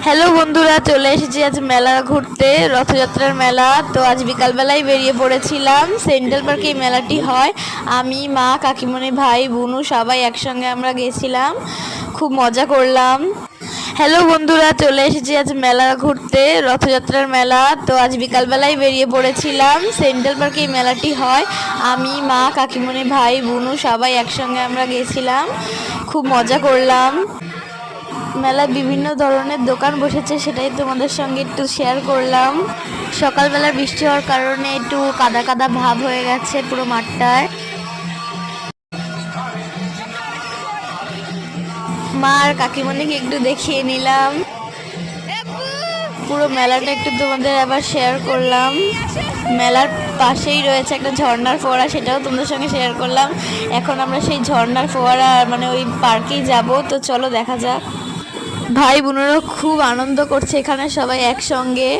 Hello বন্ধুরা, চলে এসেছি আজ মেলা ঘুরতে, রথযাত্রার মেলা। তো আজ বিকালবেলায় বেরিয়ে পড়েছিলাম। সেন্ট্রাল পার্কে এই মেলাটি হয়। আমি, মা, কাকিমণি, ভাই, বুনু সবাই একসঙ্গে আমরা গেছিলাম, খুব মজা করলাম। হ্যালো বন্ধুরা, চলে এসেছি আজ মেলা ঘুরতে, রথযাত্রার মেলা। তো আজ বিকালবেলায় বেরিয়ে পড়েছিলাম। সেন্ট্রাল পার্কে এই মেলাটি হয়। আমি, মা, কাকিমণি, ভাই, বুনু সবাই একসঙ্গে আমরা গেছিলাম, খুব মজা করলাম। মেলায় বিভিন্ন ধরনের দোকান বসেছে, সেটাই তোমাদের সঙ্গে একটু শেয়ার করলাম। সকালবেলা বৃষ্টি হওয়ার কারণে একটু কাদা কাদা ভাব হয়ে গেছে পুরো মাঠটায়। মা আর কাকিমণিকে একটু দেখিয়ে নিলাম। পুরো মেলাটা একটু তোমাদের আবার শেয়ার করলাম। মেলার পাশেই রয়েছে একটা ঝর্ণার ফোয়ারা, সেটাও তোমাদের সঙ্গে শেয়ার করলাম। এখন আমরা সেই ঝর্ণার ফোয়ারা মানে ওই পার্কেই যাব। তো চলো দেখা যাক। ভাই বোনেরা খুব আনন্দ করছে এখানে সবাই একসঙ্গে।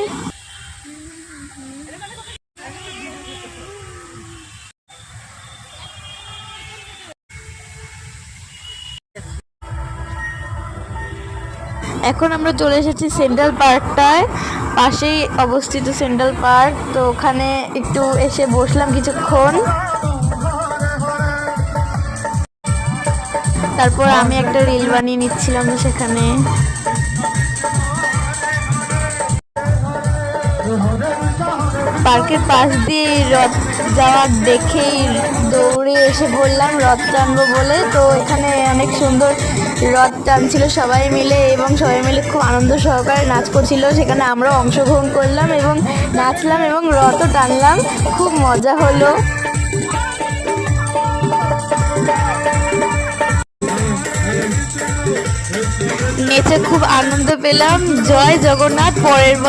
এখন আমরা চলে এসেছি সেন্ট্রাল পার্কটায়, পাশেই অবস্থিত সেন্ট্রাল পার্ক। তো ওখানে একটু এসে বসলাম কিছুক্ষণ। তারপর আমি একটা রিল বানিয়ে নিচ্ছিলাম সেখানে। পার্কের পাশ দিয়ে রথ যাওয়া দেখেই দৌড়ে এসে বললাম রথ টানবো বলে। তো এখানে অনেক সুন্দর রথ টানছিল সবাই মিলে, এবং সবাই মিলে খুব আনন্দ সহকারে নাচ করছিল। সেখানে আমরাও অংশগ্রহণ করলাম এবং নাচলাম এবং রথও টানলাম, খুব মজা হলো। নেচে খুব আনন্দ পেলাম। জয় জগন্নাথ। পরের